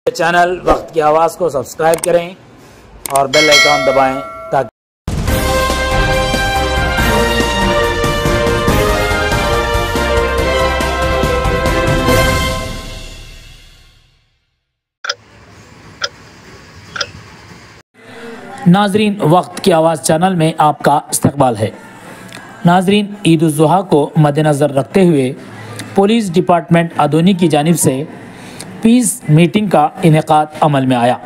Channel वक्त की आवाज़ को सब्सक्राइब करें और बेल आइकॉन दबाएं ताकि नाजरीन वक्त की आवाज़ चैनल में आपका इस्तकबाल है। नाजरीन ईद उल ज़ुहा को मद्देनज़र रखते हुए पुलिस डिपार्टमेंट अदोनी की जानिब से पीस मीटिंग का इनेकाद अमल में आया।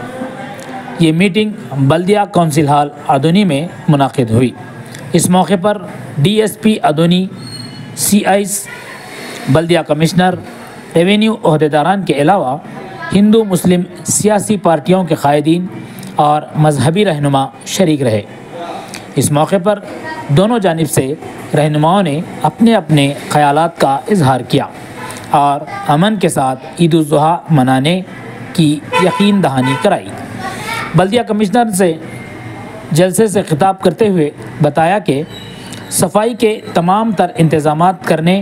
ये मीटिंग बल्दिया काउंसिल हॉल अदोनी में मुनाकिद हुई। इस मौके पर DSP अदोनी, CIs, बल्दिया कमिश्नर, रेवेन्यू ओहदेदारान के अलावा हिंदू मुस्लिम सियासी पार्टियों के कायदीन और मजहबी रहनुमा शरीक रहे। इस मौके पर दोनों जानिब से रहनुमाओं ने अपने अपने ख़यालात का इजहार किया और अमन के साथ ईद उल ज़ुहा मनाने की यकीन दहानी कराई। बल्दिया कमिश्नर से जलसे से खिताब करते हुए बताया कि सफाई के तमाम तर इंतज़ामात करने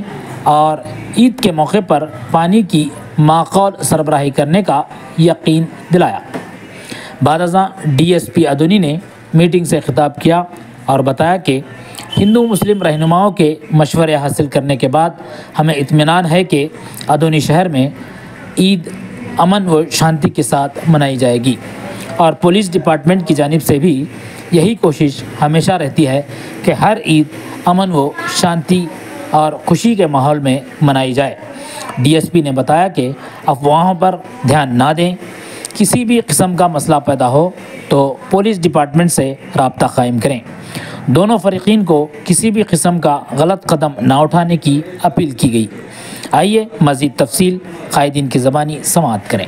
और ईद के मौके पर पानी की माकूल सरबराही करने का यकीन दिलाया। बादअज़ां DSP अदोनी ने मीटिंग से खिताब किया और बताया कि हिंदू मुस्लिम रहनुमाओं के मशवरे हासिल करने के बाद हमें इत्मीनान है कि अदोनी शहर में ईद अमन व शांति के साथ मनाई जाएगी और पुलिस डिपार्टमेंट की जानिब से भी यही कोशिश हमेशा रहती है कि हर ईद अमन व शांति और खुशी के माहौल में मनाई जाए। DSP ने बताया कि अफवाहों पर ध्यान ना दें, किसी भी किस्म का मसला पैदा हो तो पुलिस डिपार्टमेंट से रब्ता कायम करें। दोनों फरीकीन को किसी भी किस्म का गलत कदम ना उठाने की अपील की गई। आइए मज़ीद तफसील कायदीन की ज़बानी समाअत करें।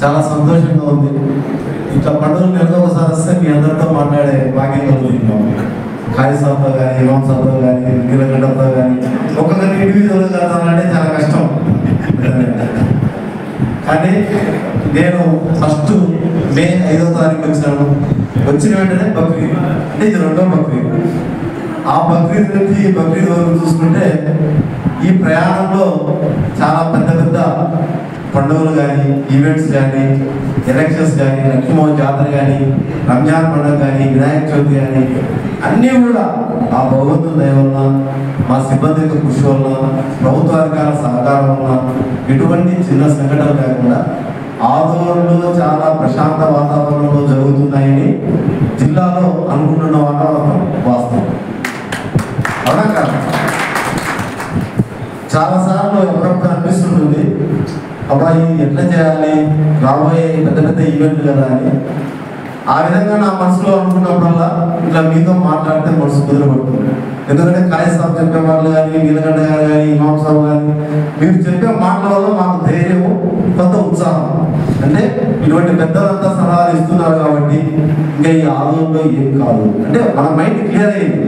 చాలా సంతోషంగా ఉంది। ఇట్లా పండుగలు నెలలో ఒకసారి వస్తే మీ అందరితో మాట్లాడే భాగ్యం కలుగుతున్నాం। ఖాళీ సభలో కానీ, ఇమాం సభలో కానీ, నీలగడ్డతో కానీ ఒక్కొక్కరి ఇండివిజువల్గా కలవాలంటే చాలా కష్టం। కానీ నేను ఫస్ట్ మే 5వ తారీఖు వచ్చాను। వచ్చిన వెంటనే బక్రీద్ అంటే ఇది రెండో బక్రీద్। ఆ బక్రీద్ నుంచి ఈ బక్రీద్ వరకు చూసుకుంటే ఈ ప్రయాణంలో చాలా పెద్ద పెద్ద పండుగలు కానీ, ఈవెంట్స్ కానీ, ఎలక్షన్స్ కానీ, లక్ష్మీమోహన్ జాతర కానీ, రంజాన్ పండుగ కానీ, వినాయక చవితి కానీ అన్నీ కూడా ఆ భగవంతుని దయ వల్ల, మా సిబ్బంది యొక్క కృషి వల్ల, ప్రభుత్వ అధికారుల సహకారం వల్ల ఎటువంటి చిన్న సంఘటనలు లేకుండా ఆదోళనలో చాలా ప్రశాంత వాతావరణంలో జరుగుతున్నాయని జిల్లాలో అనుకుంటున్న వాతావరణం వాస్తవం అవునా కాదు? చాలాసార్లు ఎప్పుడప్పుడు అనిపిస్తుంటుంది, అబ్బాయి ఎట్లా చేయాలి, రాబోయే పెద్ద పెద్ద ఈవెంట్లు కదా అని. ఆ విధంగా నా మనసులో అనుకున్నప్పుడల్లా ఇట్లా మీతో మాట్లాడితే మనసు కుదరబడుతుంది. ఎందుకంటే కాయ సాబ్ చెప్పే వాళ్ళు కానీ, నీలగడ్డ గారు కానీ, ఇమాం సాబ్ కానీ మీరు చెప్పే మాటల వల్ల మాకు ధైర్యము, కొంత ఉత్సాహం. అంటే ఇటువంటి పెద్దలంతా సలహాలు ఇస్తున్నారు కాబట్టి ఇంకా ఈ ఆలోచనలో ఏం కాదు అంటే మన మైండ్ క్లియర్ అయింది.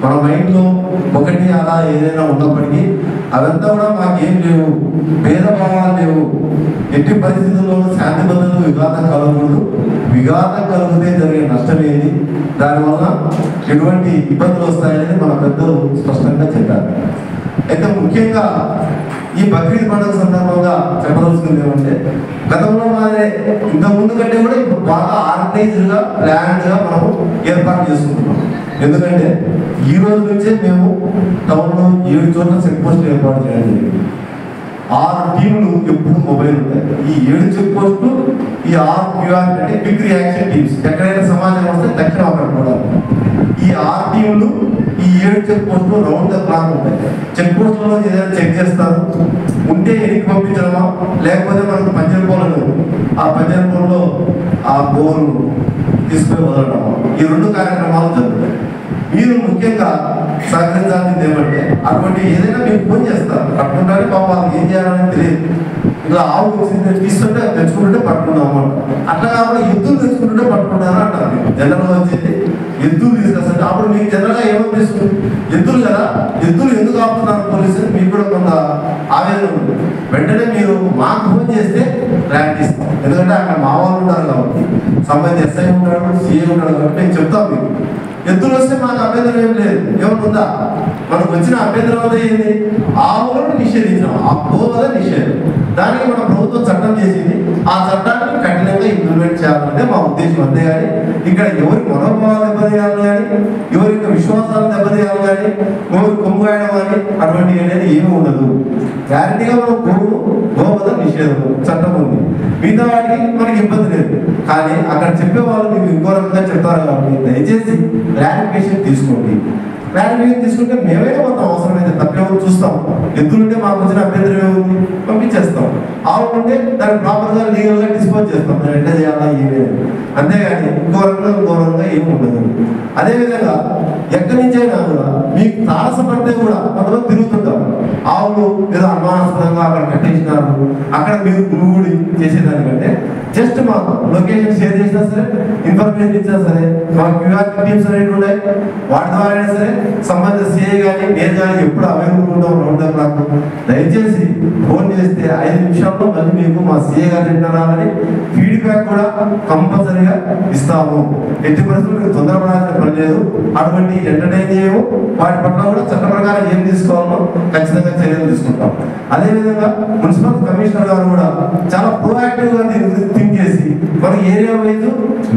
మన మైండ్లో ఒకటి అలా ఏదైనా ఉన్నప్పటికీ అదంతా కూడా మాకేం లేవు, భేదభావాలు లేవు, ఎట్టి పరిస్థితుల్లోనూ శాంతి భద్రతలు విఘాతం కలగకూడదు. విఘాతం కలిగితే జరిగే నష్టం ఏది, దానివల్ల ఎటువంటి ఇబ్బందులు వస్తాయనేది మన పెద్దలు స్పష్టంగా చెప్పారు. అయితే ముఖ్యంగా ఈ బక్రీద్ పండుగ సందర్భంగా చెప్పదలుచుకుంది ఏమంటే, గతంలో మాదే ఇంతకుముందు కంటే కూడా ఇప్పుడు బాగా ఆర్గనైజ్డ్గా, ప్లాన్డ్గా మనము ఏర్పాటు చేసుకుంటున్నాం. ఎందుకంటే ఈ రోజు నుంచే మేము టౌన్లో 7 చోట్ల చెక్ పోస్టులు ఏర్పాటు చేయడం జరిగింది. 6 టీంలు ఎప్పుడు మొబైల్ ఉంటాయి. ఈ 7 చెక్ పోస్టులు, ఈ 6 QR అంటే క్విక్ రియాక్షన్ టీమ్స్, ఎక్కడైనా సమాచారం వస్తే తక్షణం అక్కడ కూడా ఈ 6 టీంలు ఈ 7 చెక్ పోస్టులు రౌండ్ ద క్లాక్ ఉంటాయి. చెక్ పోస్టులలో ఏదైనా చెక్ చేస్తారు, ఉంటే ఎనికి పంపించడమా, లేకపోతే మనకు పంజర్ పోలను ఆ పంజర్ పోల్లో ఆ బోరు తీసుకొని వదలడమా, ఈ 2 కార్యక్రమాలు జరుగుతాయి. మీరు ముఖ్యంగా సహకరించాల్సింది ఏమంటే, అటువంటి ఏదైనా మీరు ఫోన్ చేస్తారు పట్టుకుంటారే, పాపం ఏం చేయాలని తెలియదు. ఇలా ఆవు తీసుకుంటే తెచ్చుకుంటుంటే పట్టుకున్నాము అంటారు. అట్లా కాకుండా ఎద్దులు తెచ్చుకుంటుంటే పట్టుకున్నారా అంటారు. జనరల్గా వచ్చేది ఎద్దులు తీసుకొస్తే అప్పుడు మీకు జనరల్గా ఏమనిపిస్తుంది, ఎద్దులు కదా, ఎద్దులు ఎందుకు ఆపుతున్నారు పోలీసులు, మీకు కూడా కొంత ఆవేదన ఉంది. వెంటనే మీరు మాకు ఫోన్ చేస్తే ర్యాంక్ ఇస్తాం. ఎందుకంటే అక్కడ మా వాళ్ళు ఉంటారు కాబట్టి, సంబంధించి SI ఉంటాడు, CA ఉంటాడు కాబట్టి మేము చెప్తాం మీకు ఎద్దులు వస్తే మాకు అభ్యంతరం ఏం లేదు, ఏమైనా ఉందా? మనకు వచ్చిన అభ్యంతరం అంతా ఏంది? ఆవులను నిషేధించాం, ఆ గోవధ నిషేధం. దానికి మన ప్రభుత్వం చట్టం చేసింది, ఆ చట్టాన్ని కఠినంగా ఇంప్లిమెంట్ చేయాలన్నదే మా ఉద్దేశం. అంతేగాని ఇక్కడ ఎవరి మనోభావాలు దెబ్బతీయాలి కానీ, ఎవరి యొక్క విశ్వాసాలు దెబ్బతీయాలి కానీ, ఎవరు కొమ్ముగాయడం కానీ అటువంటి అనేది ఏమీ ఉండదు. గ్యారంటీగా మనం గోవధ నిషేధం చట్టం ఉంది, మిగతా వాటికి మనకి ఇబ్బంది లేదు. కానీ అక్కడ చెప్పే వాళ్ళు మీకు ఇంకో రకంగా చెప్తారు కాబట్టి దయచేసి క్లారిఫికేషన్ తీసుకోండి. క్లారిఫికేషన్ తీసుకుంటే మేమైనా మొత్తం అవసరమైతే తప్పేమో చూస్తాం. ఎద్దులుంటే మాకు వచ్చిన అభ్యంతరం ఏముంది, పంపించేస్తాం. ఆవు ఉంటే దాన్ని ప్రాపర్గా లీగల్గా డిస్పోజ్ చేస్తాం, దాన్ని ఎట్లా చేయాలా ఏమీ. అంతేగాని ఘోరంగా ఏమి ఉండదు. అదేవిధంగా ఎక్కడి నుంచైనా కూడా మీకు తారసపడితే కూడా కొంతమంది తిరుగుతుంటారు. ఆవులు ఏదో అనుమానాస్పదంగా అక్కడ కట్టేసినారు, అక్కడ మీరు గురుగుడి చేసేదానికంటే జస్ట్ మాకు లొకేషన్ షేర్ చేసినా సరే, ఇన్ఫర్మేషన్ ఇచ్చినా సరే, మాకు క్యూఆర్ టీమ్స్ అనేవి ఉన్నాయి, వాటి ద్వారా అయినా సరే సంబంధిత సిఐ కానీ నేను కానీ ఎప్పుడు అవైలబుల్ ఉంటాం. రౌండ్ నాకు దయచేసి ఫోన్ చేస్తే 5 నిమిషాల్లో మళ్ళీ మీకు మా సిఐ గారు తింటారని ఫీడ్బ్యాక్ కూడా కంపల్సరీగా ఇస్తాము. ఎట్టి పరిస్థితులు మీకు తొందరపడాల్సిన పని లేదు. అటువంటి ఎంటర్టైన్ చేయము, వాటి పట్ల కూడా చట్ట ప్రకారం ఏం తీసుకోవాలో ఖచ్చితంగా చర్యలు తీసుకుంటాం. అదేవిధంగా మున్సిపల్ కమిషనర్ గారు కూడా చాలా ప్రోయాక్టివ్ గా థింక్ చేసి మన area wise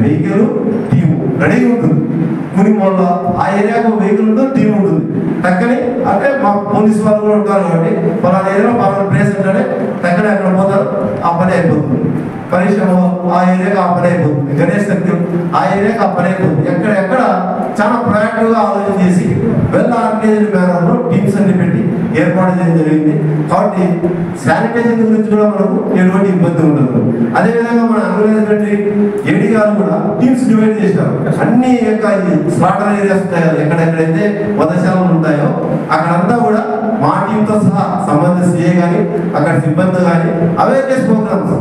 vehicle team ready ఉంటుంది. కొన్ని వల్ల ఆ ఏరియాకు వెహికల్ ఉంటుంది, టీం ఉంటుంది. టక్కని అంటే మా పోలీసు వాళ్ళు కూడా ఉంటారు కాబట్టి పలానా ఏరియాలో పలానా ప్లేస్ ఉంటే టక్కని అక్కడ పోతారు, ఆ పని అయిపోతుంది. పరిశ్రమ ఆ ఏరియాకి ఆ పని అయిపోతుంది, గణేష్ శక్తి ఆ ఏరియాకి ఆ పని అయిపోతుంది. ఎక్కడ చాలా ప్రొయాక్టివ్ గా ఆలోచన చేసి వెల్ ఆర్గనైజ్డ్ మేనర్ లో టీమ్స్ అన్ని పెట్టి ఏర్పాటు చేయడం జరిగింది. కాబట్టి శానిటైజేషన్ గురించి కూడా మనకు ఎటువంటి ఇబ్బంది ఉండదు. అదేవిధంగా మన అడ్మినిస్ట్రేటివ్ ఏడీ గారు కూడా టీమ్స్ డివైడ్ చేశారు. అన్ని యొక్క స్లాటర్ ఏరియాస్ ఉంటాయో, ఎక్కడెక్కడైతే వధశాలలు ఉంటాయో అక్కడంతా కూడా మా టీంతో సహా సంబంధిత సిఏ కానీ అక్కడ సిబ్బంది కానీ అవేర్నెస్ ప్రోగ్రామ్స్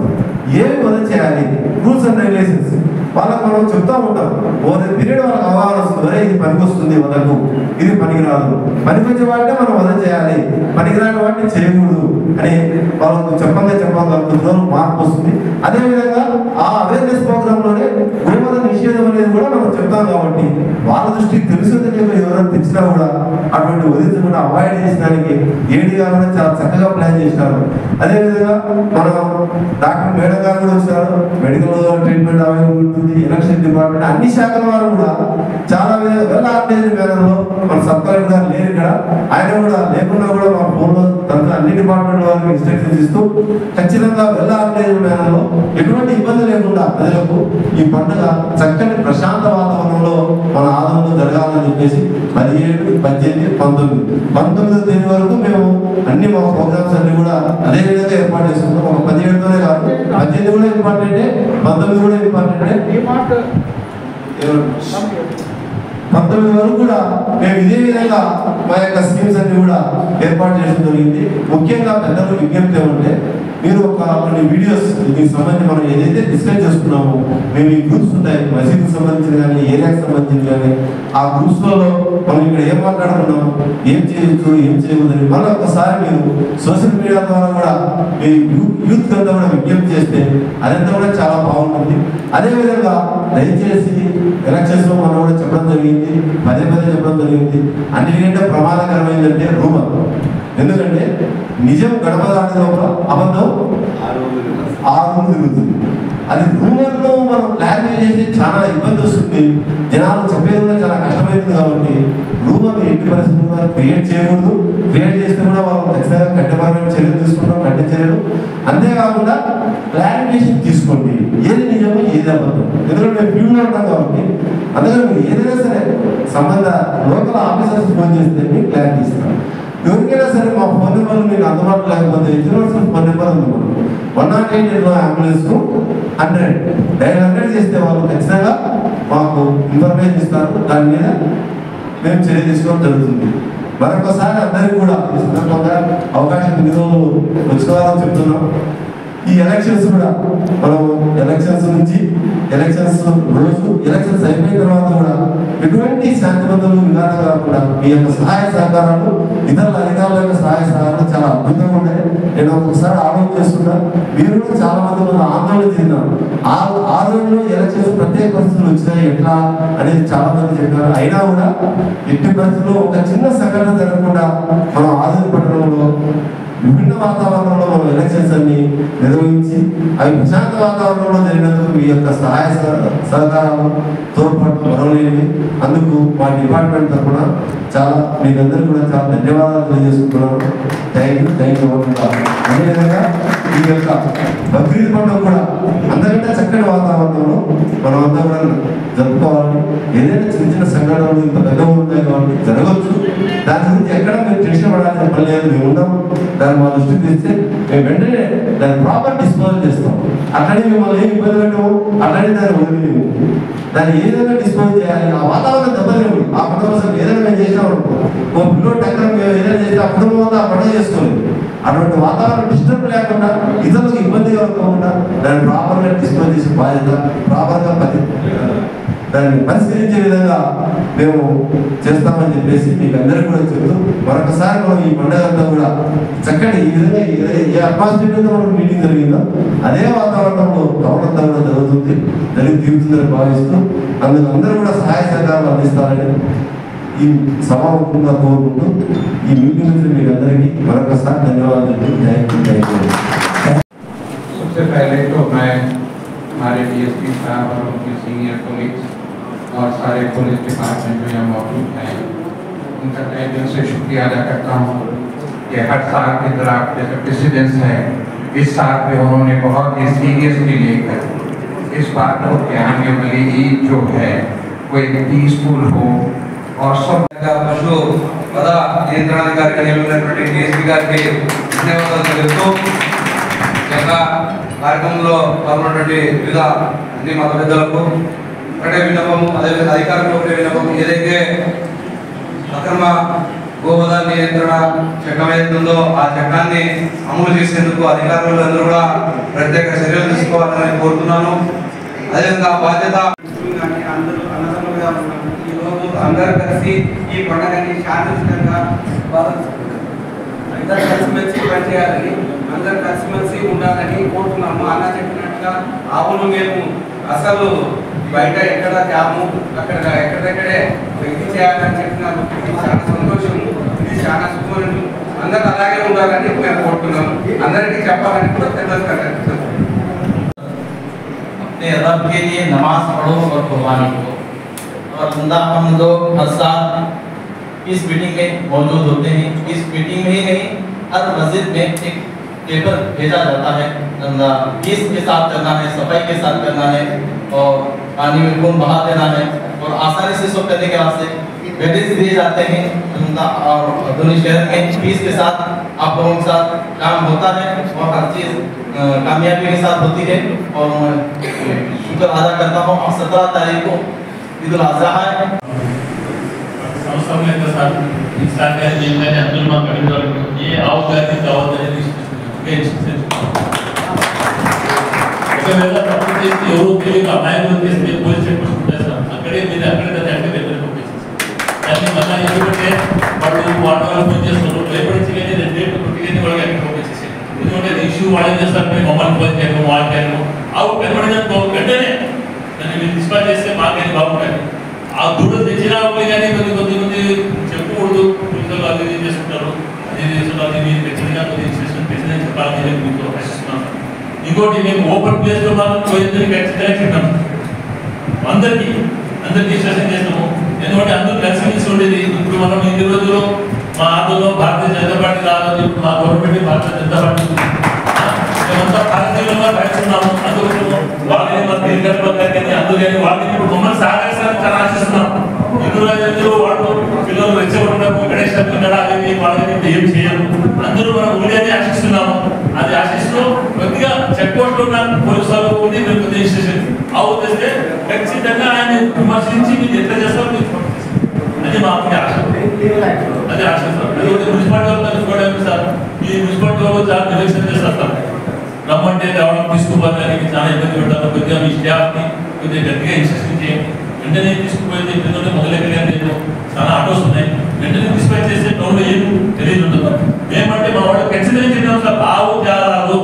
ఏమి వద చేయాలి, రూల్స్ అండ్ రెగ్యులేషన్స్ వాళ్ళకు మనం చెప్తా ఉంటాం. ఓవర్ పీరియడ్ వాళ్ళకి అవగాహన వస్తుంది, ఇది పనికి వస్తుంది వదకు, ఇది పనికిరాదు, పనికొచ్చే వాటినే మనం వద చేయాలి, పనికిరాని వాటిని చేయకూడదు అని వాళ్ళకు చెప్పంగా కొద్ది రోజులు మార్పు వస్తుంది. అదేవిధంగా ఆ అవేర్నెస్ ప్రోగ్రామ్ లోనే గోవధ నిషేధం అనేది కూడా మనం చెప్తాం కాబట్టి వాళ్ళ దృష్టికి తెలుసుంది. ఎవరైనా తెచ్చినా కూడా అటువంటి వదిలించకుండా అవాయిడ్ చేసడానికి ఏడీ గారు కూడా చాలా చక్కగా ప్లాన్ చేసినారు. అదేవిధంగా మన డాక్టర్ మేడం గారు కూడా వచ్చారు, మెడికల్ ట్రీట్మెంట్ అవైలబుల్ ఉంటుంది, ఎలక్షన్ డిపార్ట్మెంట్ అన్ని శాఖల వారు కూడా చాలా వెల్ ఆర్గనైజ్డ్ మేనర్లో మన సబ్ కలెక్టర్ గారు లేరు ఇక్కడ, ఆయన కూడా లేకుండా కూడా మా ఫోన్లో తన అన్ని డిపార్ట్మెంట్ వారికి ఇన్స్ట్రక్షన్స్ ఇస్తూ ఖచ్చితంగా వెల్ ఆర్గనైజ్డ్ మేనర్లో ఎటువంటి ఇబ్బంది లేకుండా ప్రజలకు ఈ పండుగ చక్కని ప్రశాంత వాతావరణంలో మన ఆదంలో జరగాలని చెప్పేసి 17, 18, 19 తేదీ వరకు మేము అన్ని మా ప్రోగ్రామ్స్ అన్ని కూడా అదే విధంగా ఏర్పాటు చేసుకుంటాం. ఒక 17తోనే కాదు, 18 కూడా ఇంపార్టెంటే, 19 కూడా ఇంపార్టెంటే, 19 వరకు కూడా మేము ఇదే విధంగా మా యొక్క స్కీమ్స్ అన్ని కూడా ఏర్పాటు చేయడం జరిగింది. ముఖ్యంగా పెద్దలు విజ్ఞప్తి ఏమంటే మీరు కొన్ని వీడియోస్ దీనికి సంబంధించి మనం ఏదైతే డిస్కస్ చేసుకున్నామో మేము ఈ గ్రూప్స్ ఉంటాయి, మసీదుకి సంబంధించిన కానీ ఏరియాకి సంబంధించిన కానీ ఆ గ్రూప్స్లలో మనం ఇక్కడ ఏం మాట్లాడుకున్నాం, ఏం చేయొచ్చు ఏం చేయకూడదని మళ్ళీ ఒకసారి మీరు సోషల్ మీడియా ద్వారా కూడా మీ యూత్ అంతా కూడా విజ్ఞప్తి చేస్తే అదంతా కూడా చాలా బాగుంటుంది. అదేవిధంగా దయచేసి ఎలక్షన్స్ లో మనం కూడా చెప్పడం జరిగింది, పదే చెప్పడం జరిగింది. అన్నిటికంటే ప్రమాదకరమైందంటే రూమర్. ఎందుకంటే నిజం గడప దాటి లోపల అబద్ధం 6 తిరుగుతుంది. అది రూమర్లో మనం క్లారిఫై చేసి చాలా ఇబ్బంది వస్తుంది, జనాలు చెప్పేది కూడా చాలా కష్టమైంది. కాబట్టి రూమర్ ఎట్టి పరిస్థితుల్లో క్రియేట్ చేయకూడదు. క్రియేట్ చేస్తే కూడా వాళ్ళు ఖచ్చితంగా కట్టబడిన చర్యలు తీసుకుంటాం, కట్టే చర్యలు. అంతేకాకుండా క్లారిఫికేషన్ తీసుకోండి, ఏది నిజమో ఏది అబద్ధం. ఎందుకంటే మేము ఫీల్డ్లో ఉంటాం కాబట్టి అందుకని మీరు ఏదైనా సరే సంబంధ లోకల్ ఆఫీసర్స్ ఫోన్ చేస్తే మీకు క్లారిటీ ఇస్తాం. ఎవరికైనా సరే మా ఫోన్ నెంబర్లు మీకు అందుబాటులో లేకపోతే యూనివర్సల్ ఫోన్ నెంబర్ ఉంది, 108 అంబులెన్స్ 100 డైల్ 100 చేస్తే వాళ్ళు ఖచ్చితంగా మాకు ఇన్ఫర్మేషన్ ఇస్తారు. దాని మీద మేము చర్య తీసుకోవడం జరుగుతుంది. మరొకసారి అందరికీ కూడా ఈ సందర్భంగా అవకాశం వచ్చుకోవాలని చెప్తున్నాం. ఈ ఎలక్షన్స్ కూడా మనం ఎలక్షన్స్ నుంచి ఎలక్షన్స్ రోజు ఎలక్షన్స్ అయిపోయిన తర్వాత కూడా ఎటువంటి శాంతిబంధులు విధానం కాకుండా మీ యొక్క సహాయ సహకారాలు ఇతరుల అధికారుల యొక్క సహాయ సహకారాలు చాలా అద్భుతంగా ఉన్నాయి. నేను ఒకసారి ఆలోచన చేస్తున్నా, మీరు కూడా చాలా మంది ఆందోళన చెందినారు. ఆ ఆందోళనలో ఎలక్షన్స్ ప్రత్యేక పరిస్థితులు వచ్చినాయి ఎట్లా అనేది చాలా మంది చెప్పారు. అయినా కూడా ఎట్టి పరిస్థితుల్లో ఒక చిన్న సంఘటన జరగకుండా మనం ఆదరణ పట్టణంలో విభిన్న వాతావరణంలో మనం ఎలక్షన్స్ అన్ని నిర్వహించి అవి ప్రశాంత వాతావరణంలో జరిగినందుకు మీ యొక్క సహాయ సహకారాలు తోడ్పాటు మరవలేనివి. అందుకు మా డిపార్ట్మెంట్ తరఫున చాలా మీకందరూ కూడా చాలా ధన్యవాదాలు తెలియజేసుకుంటున్నాను. Thank you. అదేవిధంగా ఈ యొక్క బక్రీద్ పండుగ కూడా అందరికంటే చక్కటి వాతావరణంలో మనం అంతా కూడా జరుపుకోవాలి. ఏదైనా చిన్న చిన్న సంఘటనలు ఇంత పెద్దగా ఉంటాయి కాబట్టి జరగవచ్చు. దాని గురించి ఎక్కడ మేము టెన్షన్ పడాల్సిన పని లేదు. మేము ఉన్నాం, దాన్ని మా దృష్టికి తెస్తే మేము వెంటనే దాన్ని ప్రాపర్ డిస్పోజల్ చేస్తాం. అట్లనే మిమ్మల్ని ఏమి ఇబ్బంది పెట్టము, అట్లనే దాన్ని వదిలేము. దాన్ని ఏ విధంగా డిస్పోజ్ చేయాలి, ఆ వాతావరణం దెబ్బలేము. ఆ పండుగ కోసం ఏదైనా మేము చేసినామనుకో, ఓ పిల్లలు టక్కన మేము ఏదైనా చేస్తే ఆ కుటుంబం అంతా ఆ పండుగ చేసుకోలేదు. అటువంటి వాతావరణం డిస్టర్బ్ లేకుండా ఇతరులకు ఇబ్బంది కలగకుండా దాన్ని ప్రాపర్గా డిస్పోజ్ చేసే బాధ్యత, ప్రాపర్గా దాన్ని పరిష్కరించే విధంగా మేము చేస్తామని చెప్పేసి మీకు అందరికీ కూడా చెప్తూ మరొకసారి మనం ఈ పండుగ అంతా కూడా చక్కటి ఈ విధంగా ఏ అట్మాస్ఫియర్లో మనకు మీటింగ్ జరిగిందో అదే వాతావరణంలో టౌన్ అంతా కూడా జరిగి తీరుతుందని భావిస్తూ అందుకు అందరూ కూడా సహాయ సహకారాలు అందిస్తారని ఈ సభాముఖంగా కోరుకుంటూ ఈ మీటింగ్ నుంచి మీకు అందరికీ మరొకసారి ధన్యవాదాలు. Thank you. सबसे पहले तो मैं हमारे डीएसपी साहब और उनके सीनियर कोलीग्स और सारे पुलिस डिपार्टमेंट में यहाँ मौजूद हैं, उनका तहे दिल से शुक्रिया अदा करता हूँ कि हर साल की तरह जैसे प्रेसिडेंस है इस साल भी उन्होंने बहुत ही सीरियसली लेकर इस बात को कि आने वाली ईद जो है वो एक पीसफुल हो और सब पशु पद नियंत्रणाधिकारी डीएसपी गाరికి ధన్యవాదాలు తెలుపుతూ కార్యక్రమంలో పాల్గొన్నటువంటి వివిధ అన్ని మత పెద్దలకు ఒకటే విన్నపము, అదేవిధంగా అధికారులకు ఒకటే విన్నపము, ఏదైతే అక్రమ గోవధ నియంత్రణ చట్టం ఏదైతుందో ఆ చట్టాన్ని అమలు చేసేందుకు అధికారులు అందరూ కూడా ప్రత్యేక చర్యలు తీసుకోవాలని కోరుతున్నాను. అదేవిధంగా బాధ్యత అందరూ కలిసి ఈ పండుగని శాంతియుతంగా అందరూ కలిసిమెలిసి పనిచేయాలని, అందరూ కలిసిమెలిసి ఉండాలని కోరుతున్నాము. అన్న చెప్పినట్టుగా ఆవులు మేము అసలు బయట ఎక్కడ త్యాము అక్కడ ఎక్కడెక్కడే ఇది చేయాలని చెప్పినారు. ఇది చాలా సంతోషం, ఇది చాలా శుభ్రం. అందరూ అలాగే ఉండాలని మేము కోరుతున్నాము. అందరికీ చెప్పాలని కూడా తెలియజేస్తాను. अपने रब के लिए नमाज पढ़ो और कुर्बानी करो। और अल्लाह हम लोग हर साल इस मीटिंग में मौजूद होते हैं। इस मीटिंग में ही नहीं, हर मस्जिद में एक पेपर भेजा जाता है। पीस के साथ करना है, सफाई के साथ करना है और पानी में खून बहा देना है और आसानी से सब करने के वास्ते मेडिस दिए जाते हैं। और दोनों शहर में पीस के साथ आप लोगों के साथ काम होता है और हर चीज़ कामयाबी के साथ होती है। और मैं शुक्र अदा करता हूँ। 17 तारीख को ईद उल अज़हा है। ये అవగాహన కావాలని ఎవరు తెలియక అమాయకులు చేస్తే పోలీస్ స్టేషన్ అక్కడే మీరు అక్కడే అంటే దాన్ని మళ్ళీ ఎందుకంటే వాళ్ళు పనిచేస్తున్నారు భయపడించి కానీ రెండేళ్ళు కొట్టిగానే వాళ్ళకి అక్కడ పంపించేసి ఎందుకంటే ఇష్యూ వాళ్ళని చేస్తారు మమ్మల్ని ఫోన్ చేయడం వాళ్ళకేమో అవి కనబడిన వెంటనే దాన్ని మీరు డిస్పాచ్ చేస్తే మాకేది బాగుంటుంది. ఆ దూరం తెచ్చినా కానీ కొద్దిమంది చెప్పకూడదు, పులికలు అది ఇది చేసుకుంటారు, అది చేస్తున్నారు, అది మీరు ఖచ్చితంగా కొద్దిగా ఖచ్చితంగా చెప్పాలని మీకు ప్రశ్నిస్తున్నాను. ఇంకోటి మేము ఓపెన్ ప్లేస్లో మాత్రం పోయిందని ఖచ్చితంగా చెప్పాము. అందరికీ ఇన్స్ట్రక్షన్ చేస్తాము. ఎందుకంటే అందరూ కలిసి ఉండేది. ఇప్పుడు మనం ఇన్ని రోజులు మా ఆంధ్రలో భారతీయ జనతా పార్టీ రాలేదు, ఇప్పుడు మా గవర్నమెంట్ భారతీయ జనతా పార్టీ మేమంతా భారతీయులుగా రాస్తున్నాము. అందుకోసం వాళ్ళని మన అందుకని వాళ్ళని ఇప్పుడు మమ్మల్ని సహకరిస్తారని చాలా ఆశిస్తున్నాం. ఇన్ని రోజులు వాళ్ళు పిల్లలు రెచ్చగొట్టడం గణేష్ పిల్లడాలని వాళ్ళని ఏం చేయరు. అందరూ మనం ఉండేది ఆశిస్తున్నాము. అది ఆశిస్తూ కొద్దిగా చెక్ పోస్ట్ ఉన్న పోలీసు వాళ్ళు ఉండి మీరు కొద్దిగా ఇన్స్ట్రక్షన్ అవుతే ఖచ్చితంగా ఆయన విమర్శించి మీరు ఎట్లా చేస్తారో అది మాకు ఆశ. అదే ఆశిస్తాం. మున్సిపాలిటీ వాళ్ళు తెలుసుకోవడానికి సార్ ఈ మున్సిపాలిటీ వాళ్ళు చాలా నిరీక్షణ చేస్తారు. రమ్మంటే రావడం తీసుకుపోవడానికి చాలా ఇబ్బంది పెట్టాలి. కొద్దిగా మీ స్టాఫ్ని కొద్దిగా గట్టిగా ఇన్స్ట్రక్షన్ చేయండి. వెంటనే తీసుకుపోతే పిల్లలు మొదలెక్కలేదు. చాలా ఆటోస్ ఉన్నాయి. వెంటనే డిస్పాచ్ చేస్తే టౌన్లో ఏం తెలియదు ఉంటుంది. మేమంటే మా వాళ్ళు ఖచ్చితంగా చెప్పాము సార్, ఆవు త్యాగాలు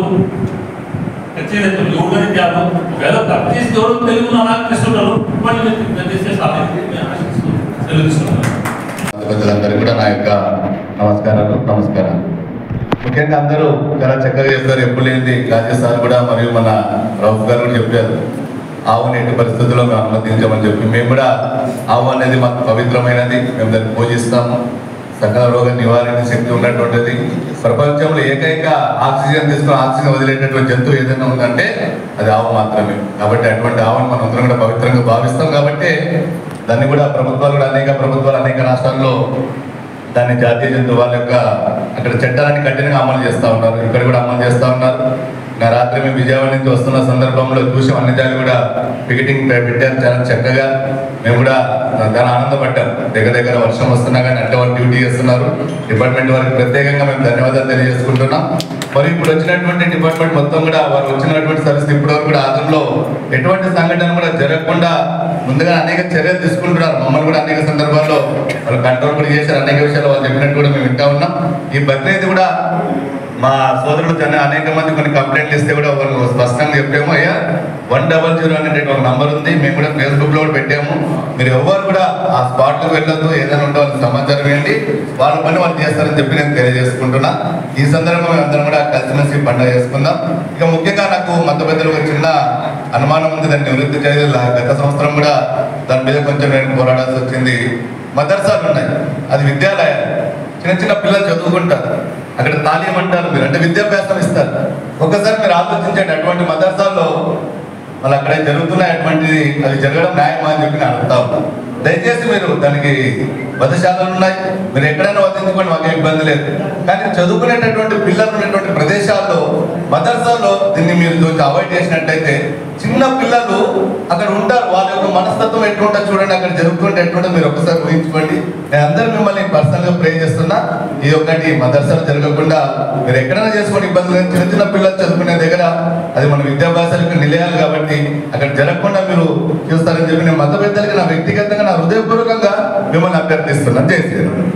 ఖచ్చితంగా ఎవరికైనా పెట్టారు. ఒకవేళ తప్పు చేసి ఎవరు తెలుగును అనాకరిస్తున్నారు మళ్ళీ చేసే సాధ్యత తెలుగుతున్నాను. ప్రజలందరికీ కూడా నా యొక్క నమస్కారాలు. ముఖ్యంగా అందరూ చాలా చక్కగా చెప్పారు. ఎప్పుడు లేనిది రాజేష్ సార్ కూడా మరియు మన రౌఫ్ గారు కూడా చెప్పారు. ఆవుని ఎట్టి పరిస్థితుల్లో మేము అనుమతించామని చెప్పి, మేము కూడా ఆవు అనేది మాకు పవిత్రమైనది, మేము దాన్ని పూజిస్తాము. సకల రోగ నివారణ శక్తి ఉన్నటువంటిది. ప్రపంచంలో ఏకైక ఆక్సిజన్ తీసుకుని ఆక్సిజన్ వదిలేటటువంటి జంతువు ఏదైనా ఉందంటే అది ఆవు మాత్రమే. కాబట్టి అటువంటి ఆవును మనం అందరం కూడా పవిత్రంగా భావిస్తాం. కాబట్టి దాన్ని కూడా అనేక ప్రభుత్వాలు అనేక రాష్ట్రాల్లో దాన్ని జాతీయ జంతువు వాళ్ళ యొక్క అక్కడ చట్టాలని కఠినంగా అమలు చేస్తూ ఉన్నారు. ఇక్కడ కూడా అమలు చేస్తూ ఉన్నారు. నా రాత్రి మేము విజయవాడ నుంచి వస్తున్న సందర్భంలో చూసి అన్ని జాలు కూడా పికెటింగ్ పెట్టారు చాలా చక్కగా. మేము కూడా చాలా ఆనందపడ్డాం. దగ్గర వర్షం వస్తున్నా కానీ అట్లా వాళ్ళు డ్యూటీ చేస్తున్నారు. డిపార్ట్మెంట్ వారికి ప్రత్యేకంగా మేము ధన్యవాదాలు తెలియజేసుకుంటున్నాం. మరి ఇప్పుడు వచ్చినటువంటి డిపార్ట్మెంట్ మొత్తం కూడా వారు వచ్చినటువంటి సర్వీస్ ఇప్పటివరకు కూడా ఆదంలో ఎటువంటి సంఘటన కూడా జరగకుండా ముందుగా అనేక చర్యలు తీసుకుంటున్నారు. మమ్మల్ని కూడా అనేక సందర్భాల్లో వాళ్ళు కంట్రోల్ కూడా చేశారు. అనేక విషయాలు వాళ్ళు చెప్పినట్టు కూడా మేము వింటా ఉన్నాం. ఈ బక్రీద్ కూడా మా సోదరులు అనేక మంది కొన్ని కంప్లైంట్లు ఇస్తే కూడా వాళ్ళు స్పష్టంగా చెప్పాము. అయ్యా 100 అనే ఒక నంబర్ ఉంది, మేము కూడా ఫేస్బుక్ లో కూడా పెట్టాము. మీరు ఎవరు కూడా ఆ స్పాట్ లో వెళ్ళొద్దు, ఏదైనా ఉంటే వాళ్ళకి సమాచారం ఇవ్వండి, వాళ్ళ పని వాళ్ళు చేస్తారని చెప్పి నేను తెలియజేసుకుంటున్నా. ఈ సందర్భంగా అందరం కూడా కలిసిమెలిసి పండుగ చేసుకుందాం. ఇక ముఖ్యంగా నాకు మత పెద్దలు ఒక చిన్న అనుమానం ఉంది, దాన్ని నివృత్తి చేయాలి. గత సంవత్సరం కూడా దాని మీద కొంచెం నేను పోరాడాల్సి వచ్చింది. మదర్సాలు ఉన్నాయి, అది విద్యాలయాలు, చిన్న పిల్లలు చదువుకుంటారు, అక్కడ తాలీం అంటారు మీరు, అంటే విద్యాభ్యాసం ఇస్తారు. ఒక్కసారి మీరు ఆలోచించండి, అటువంటి మదర్సాల్లో వాళ్ళు అక్కడ జరుగుతున్నాయి, అటువంటిది అది జరగడం న్యాయమా అని చెప్పి నేను అడుగుతా ఉన్నాను. దయచేసి మీరు దానికి వధశాలలు ఉన్నాయి, మీరు ఎక్కడైనా వధించుకోండి, మాకేం ఇబ్బంది లేదు. కానీ చదువుకునేటటువంటి పిల్లలు ఉన్నటువంటి ప్రదేశాల్లో మదర్సాల్లో దీన్ని మీరు కొంచెం అవాయిడ్ చేసినట్టయితే చిన్న పిల్లలు అక్కడ ఉంటారు, వాళ్ళ యొక్క మనస్తత్వం ఎట్లుంటుంది చూడండి, అక్కడ జరుగుతుంటే ఎట్లుంటుంది మీరు ఒక్కసారి ఊహించుకోండి. నేను అందరూ మిమ్మల్ని పర్సనల్గా ప్రే చేస్తున్నా, ఈ ఒక్కటి మదర్సాలు జరగకుండా మీరు ఎక్కడైనా చేసుకోండి, ఇబ్బంది లేదు. చిన్న పిల్లలు చదువుకునే దగ్గర అది మన విద్యాభ్యాసాలకు నిలయాలి కాబట్టి అక్కడ జరగకుండా మీరు చూస్తారని చెప్పి నేను మత పెద్దలకి నా వ్యక్తిగతంగా నా హృదయపూర్వకంగా మిమ్మల్ని అభ్యర్థిస్తున్నాను. జై శ్రీరామ్.